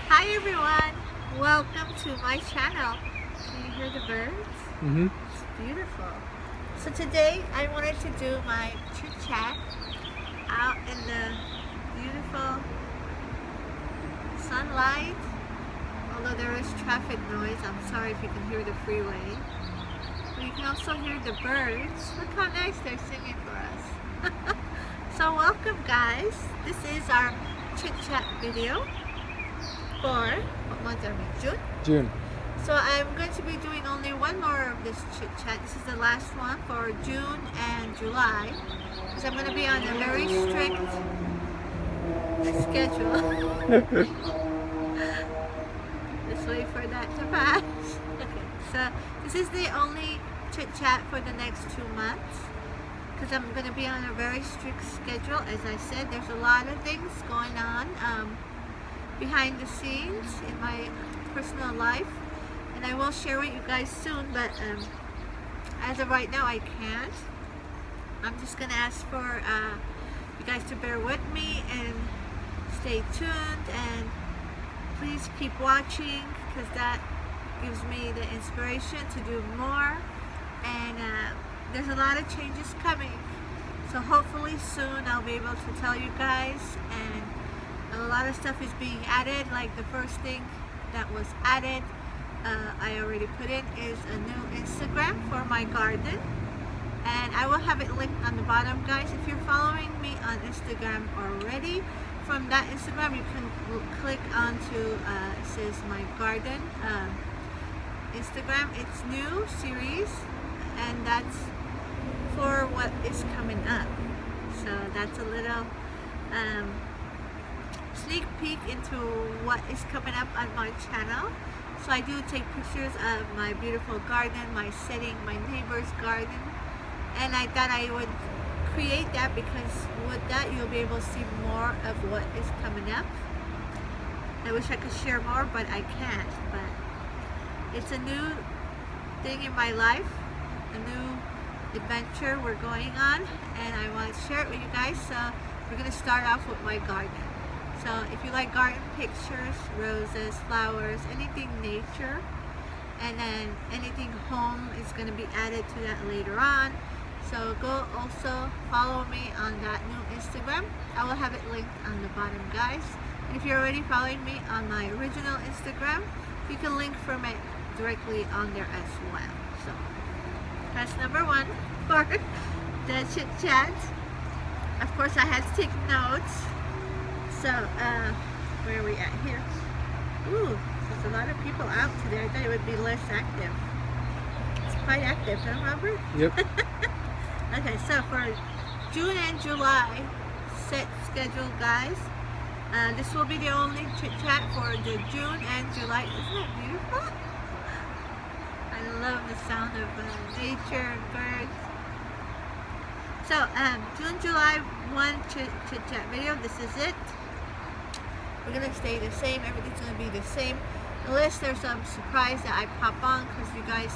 Hi everyone! Welcome to my channel. Can you hear the birds? Mm-hmm. It's beautiful. So today I wanted to do my chit chat out in the beautiful sunlight. Although there is traffic noise, I'm sorry if you can hear the freeway. But you can also hear the birds. Look how nice they're singing for us. So welcome guys. This is our chit chat video for what month are we? June? June. So I'm going to be doing only one more of this chit chat. This is the last one for June and July, because I'm going to be on a very strict schedule. Just wait for that to pass. Okay, so this is the only chit chat for the next 2 months, because I'm going to be on a very strict schedule. As I said, there's a lot of things going on behind the scenes in my personal life, and I will share with you guys soon, but as of right now I can't. I'm just gonna ask for you guys to bear with me and stay tuned, and please keep watching, because that gives me the inspiration to do more. And there's a lot of changes coming, so hopefully soon I'll be able to tell you guys. And a lot of stuff is being added. Like the first thing that was added, I already put in, is a new Instagram for my garden, and I will have it linked on the bottom, guys. If you're following me on Instagram already, from that Instagram you can click onto it says my garden Instagram. It's new series, and that's for what is coming up. So that's a little sneak peek into what is coming up on my channel. So I do take pictures of my beautiful garden, my setting, my neighbor's garden, and I thought I would create that, because with that you'll be able to see more of what is coming up. I wish I could share more, but I can't. But it's a new thing in my life, a new adventure we're going on, and I want to share it with you guys. So we're going to start off with my garden. So if you like garden pictures, roses, flowers, anything nature, and then anything home is going to be added to that later on. So go also follow me on that new Instagram. I will have it linked on the bottom, guys. And if you're already following me on my original Instagram, you can link from it directly on there as well. So that's number one for the chit chat. Of course, I had to take notes. So, where are we at here? Ooh, there's a lot of people out today. I thought it would be less active. It's quite active, huh, Robert? Yep. Okay, so for June and July set schedule, guys. This will be the only chit chat for the June and July. Isn't that beautiful? I love the sound of nature and birds. So, June, July, one chit chat video. This is it. We're going to stay the same. Everything's going to be the same, unless there's some surprise that I pop on, because you guys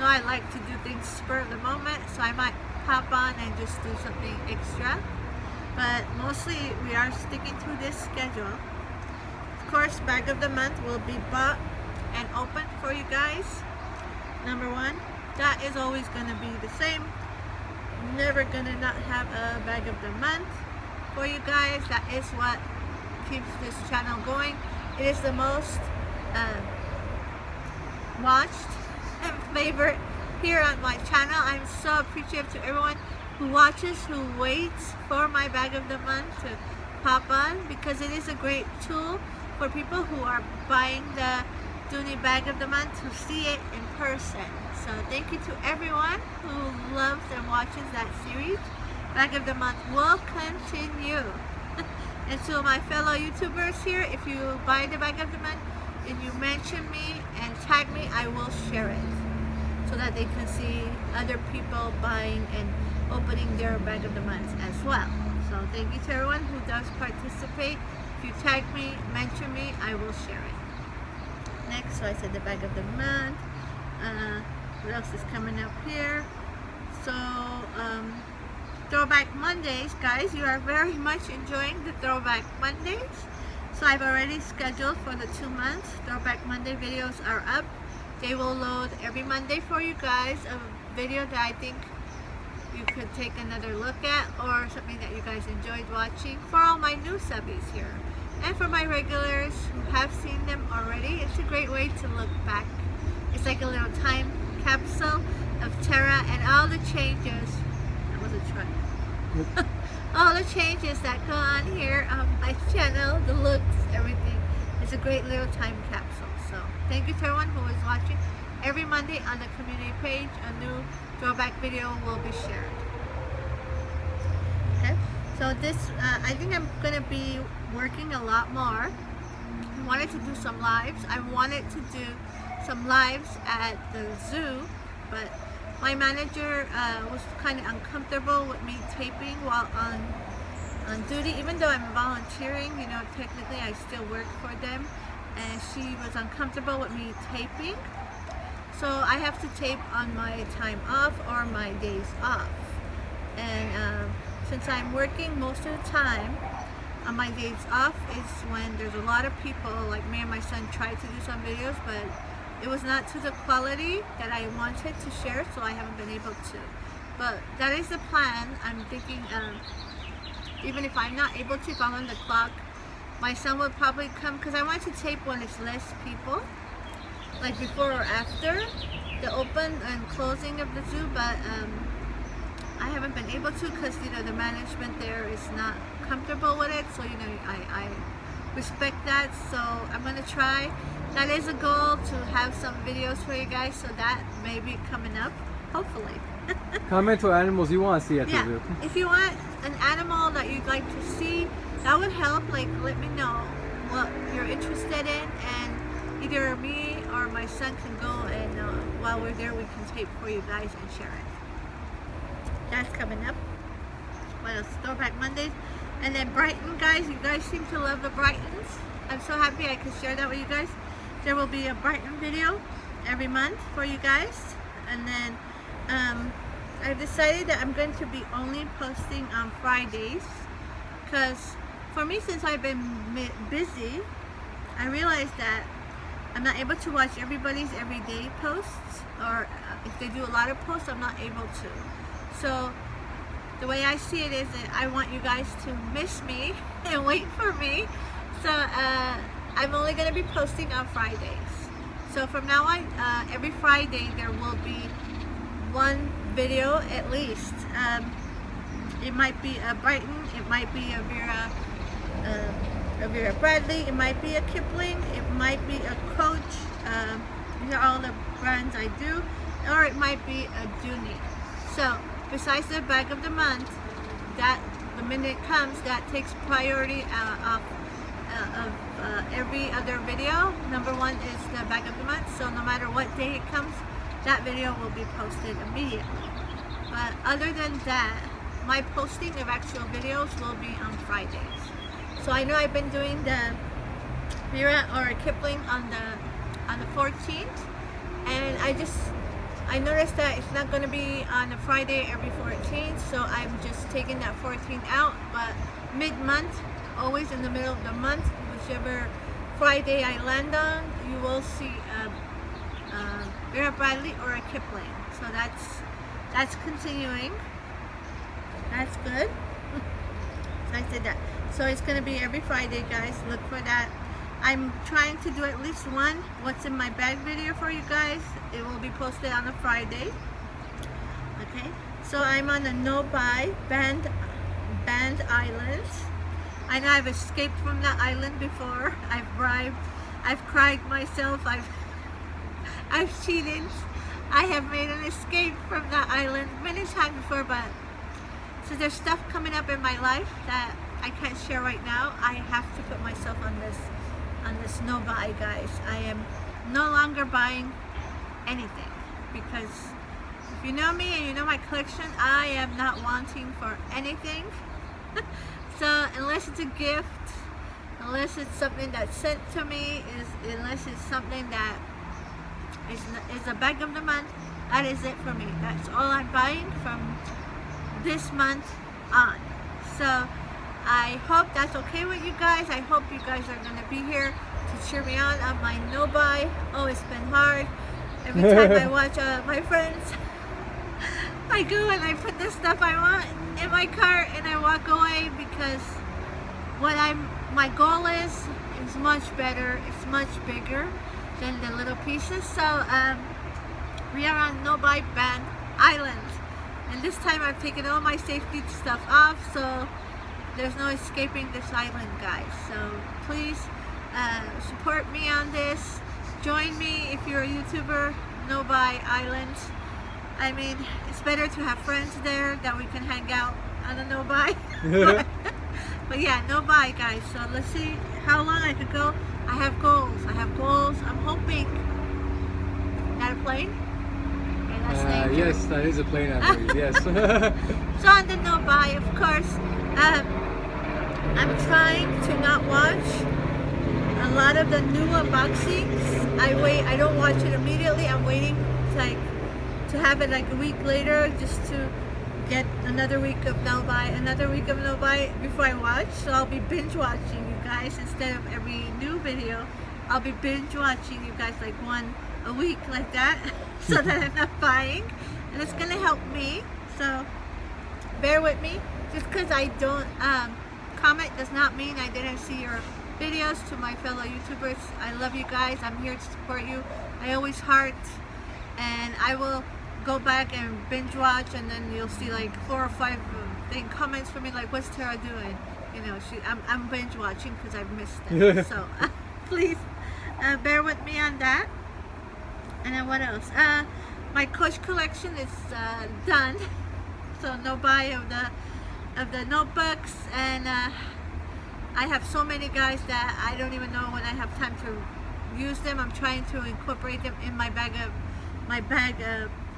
know I like to do things spur of the moment, so I might pop on and just do something extra. But mostly we are sticking to this schedule. Of course, bag of the month will be bought and opened for you guys. Number one, that is always going to be the same. Never gonna not have a bag of the month for you guys. That is what keeps this channel going. It is the most watched and favorite here on my channel. I'm so appreciative to everyone who watches, who waits for my bag of the month to pop on, because it is a great tool for people who are buying the Dooney bag of the month to see it in person. So thank you to everyone who loves and watches that series. Bag of the month will continue. And to my fellow YouTubers here, if you buy the bag of the month and you mention me and tag me, I will share it, so that they can see other people buying and opening their bag of the month as well. So thank you to everyone who does participate. If you tag me, mention me, I will share it. Next, so I said the bag of the month. What else is coming up here? So Throwback Mondays, guys, you are very much enjoying the Throwback Mondays. So I've already scheduled for the 2 months. Throwback Monday videos are up. They will load every Monday for you guys, a video that I think you could take another look at, or something that you guys enjoyed watching, for all my new subbies here. And for my regulars who have seen them already, it's a great way to look back. It's like a little time capsule of Tera and all the changes. That was a truck. All the changes that go on here on my channel, the looks, everything. It's a great little time capsule. So thank you to everyone who is watching. Every Monday on the community page, a new throwback video will be shared. Okay, so this, I think I'm going to be working a lot more. I wanted to do some lives. I wanted to do some lives at the zoo, but my manager was kind of uncomfortable with me taping while on duty, even though I'm volunteering. You know, technically I still work for them, and she was uncomfortable with me taping. So I have to tape on my time off or my days off. And since I'm working most of the time, on my days off is when there's a lot of people. Like me and my son tried to do some videos, but it was not to the quality that I wanted to share, so I haven't been able to. But that is the plan. I'm thinking, even if I'm not able to, if I'm on the clock, my son will probably come, because I want to tape when it's less people, like before or after the open and closing of the zoo. But I haven't been able to, because you know the management there is not comfortable with it. So you know I respect that. So I'm gonna try. That is a goal, to have some videos for you guys, so that may be coming up, hopefully. Comment what animals you want to see at the Yeah, zoo. if you want an animal that you'd like to see, that would help. Like, let me know what you're interested in, and either me or my son can go, and while we're there, we can tape for you guys and share it. That's coming up. What else? Throwback Mondays. And then Brighton, guys. You guys seem to love the Brightons. I'm so happy I could share that with you guys. There will be a Brighton video every month for you guys. And then I've decided that I'm going to be only posting on Fridays, because for me, since I've been busy, I realized that I'm not able to watch everybody's everyday posts, or if they do a lot of posts, I'm not able to. So the way I see it is that I want you guys to miss me and wait for me. So I'm only going to be posting on Fridays. So from now on, every Friday there will be one video at least. It might be a Brighton, it might be a Vera Bradley, it might be a Kipling, it might be a Coach. These are all the brands I do, or it might be a Dooney. So besides the bag of the month, that the minute it comes, that takes priority of every other video. Number one is the bag of the month, so no matter what day it comes, that video will be posted immediately. But other than that, my posting of actual videos will be on Fridays. So I know I've been doing the Vera or Kipling on the 14th, and I noticed that it's not going to be on a Friday every 14th, so I'm just taking that 14th out. But mid-month, always in the middle of the month, whichever Friday I land on, you will see Vera Bradley or a Kipling. So that's continuing. That's good. So I said that. So it's going to be every Friday, guys. Look for that. I'm trying to do at least one what's in my bag video for you guys. It will be posted on a Friday. Okay. So I'm on a no-buy banned island. I know I've escaped from that island before. I've bribed, I've cried myself, I've cheated. I have made an escape from that island many times before, but so there's stuff coming up in my life that I can't share right now. I have to put myself on this no buy, guys. I am no longer buying anything, because if you know me and you know my collection, I am not wanting for anything. So unless it's a gift, unless it's something that's sent to me, unless it's something that is a bag of the month, that is it for me. That's all I'm buying from this month on. So I hope that's okay with you guys. I hope you guys are going to be here to cheer me on my no buy. Oh, it's been hard. Every time I watch my friends, I go and I put the stuff I want in my cart and I walk away because my goal is much better. It's much bigger than the little pieces. So we are on no buy ban island, and this time I've taken all my safety stuff off, so there's no escaping this island, guys. So please support me on this. Join me if you're a YouTuber. No buy island. I mean, it's better to have friends there that we can hang out on a no buy. But yeah, no buy, guys. So let's see how long I could go. I have goals. I'm hoping. That a plane? Okay, that's dangerous. Yes, that is a plane, I believe. Yes. So on the no buy, of course, I'm trying to not watch a lot of the new unboxings. I don't watch it immediately. I'm waiting to have it like a week later, just to get another week of no buy before I watch. So I'll be binge watching you guys instead of every new video. I'll be binge watching you guys like one a week like that, so that I'm not buying, and it's gonna help me. So bear with me. Just because I don't comment does not mean I didn't see your videos. To my fellow YouTubers, I love you guys. I'm here to support you. I always heart, and I will go back and binge watch, and then you'll see like 4 or 5 comments from me like, what's Tera doing? You know, I'm binge watching because I've missed it. So please bear with me on that. And then what else? My Coach collection is done. So no buy of the notebooks, and I have so many, guys, that I don't even know when I have time to use them. I'm trying to incorporate them in my bag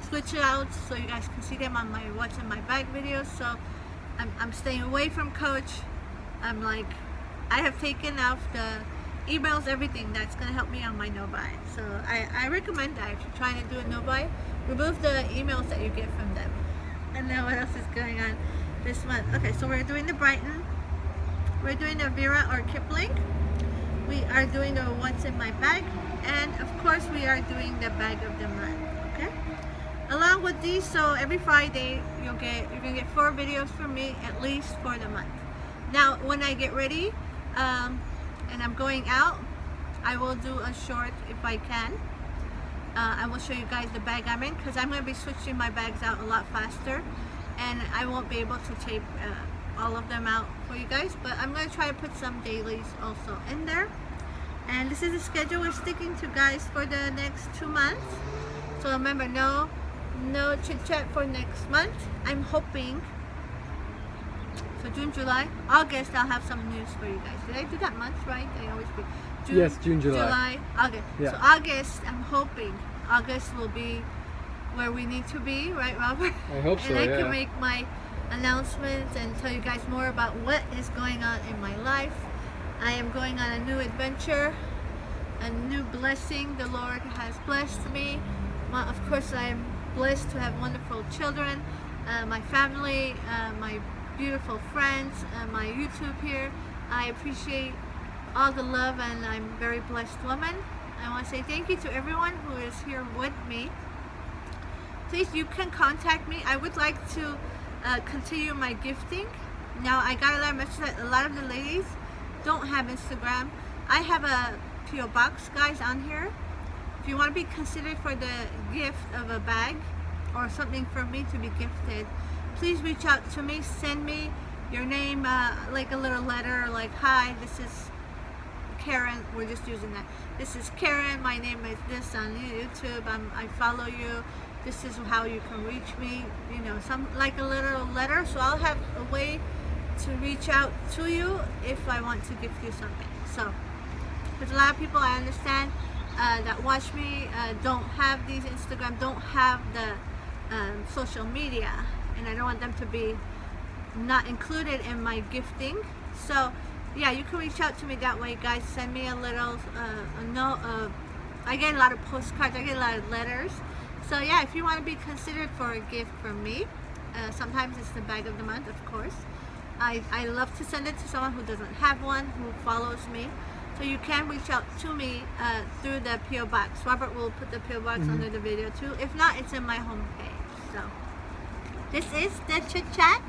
switch out, so you guys can see them on my what's in my bag videos. So I'm staying away from Coach. I'm like, I have taken off the emails, everything that's gonna help me on my no buy. So I recommend that if you're trying to do a no buy, remove the emails that you get from them. And then what else is going on this month? Okay, so we're doing the Brighton, we're doing the Vera or Kipling, we are doing the what's in my bag, and of course we are doing the bag of the month. Okay, along with these, so every Friday you're gonna get 4 videos from me at least for the month. Now when I get ready and I'm going out, I will do a short if I can. I will show you guys the bag I'm in, because I'm going to be switching my bags out a lot faster, and I won't be able to tape all of them out for you guys, but I'm going to try to put some dailies also in there. And this is the schedule we're sticking to, guys, for the next 2 months. So remember, no chit chat for next month. I'm hoping, so June, July, August, I'll have some news for you guys. Did I do that month right? I always do. June, yes, June, July, August. Yeah. So August, I'm hoping August will be where we need to be, right, Robert? I hope so. And I yeah. can make my announcements and tell you guys more about what is going on in my life. I am going on a new adventure, a new blessing. The Lord has blessed me. Of course, I am blessed to have wonderful children, my family, my beautiful friends, my YouTube here. I appreciate all the love, and I'm a very blessed woman. I want to say thank you to everyone who is here with me. Please, you can contact me. I would like to continue my gifting. Now, I got a lot of messages that a lot of the ladies don't have Instagram. I have a PO box, guys, on here. If you want to be considered for the gift of a bag or something for me to be gifted, please reach out to me. Send me your name, like a little letter, like, hi, this is Karen. We're just using that. This is Karen. My name is this on YouTube. I follow you. This is how you can reach me. You know, some like a little letter. So I'll have a way to reach out to you if I want to gift you something. So there's a lot of people, I understand, that watch me don't have these Instagram, don't have the social media, and I don't want them to be not included in my gifting. So yeah, you can reach out to me that way, guys. Send me a little I get a lot of postcards, I get a lot of letters. So yeah, if you want to be considered for a gift from me, sometimes it's the bag of the month, of course. I love to send it to someone who doesn't have one, who follows me. So you can reach out to me through the P.O. Box. Robert will put the P.O. Box under the video too. If not, it's in my homepage. So this is the Chit Chat.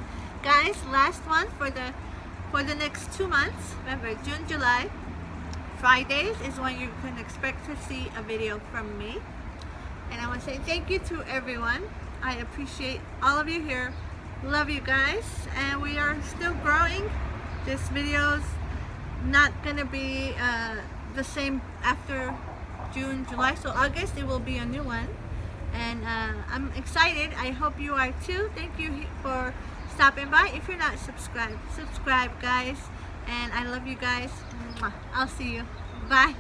Guys, last one for the next 2 months. Remember, June, July. Fridays is when you can expect to see a video from me. And I want to say thank you to everyone. I appreciate all of you here. Love you guys. And we are still growing. This video's not gonna be the same after June, July. So August it will be a new one. And I'm excited. I hope you are too. Thank you for stopping by. If you're not subscribed, subscribe guys. And I love you guys. I'll see you. Bye.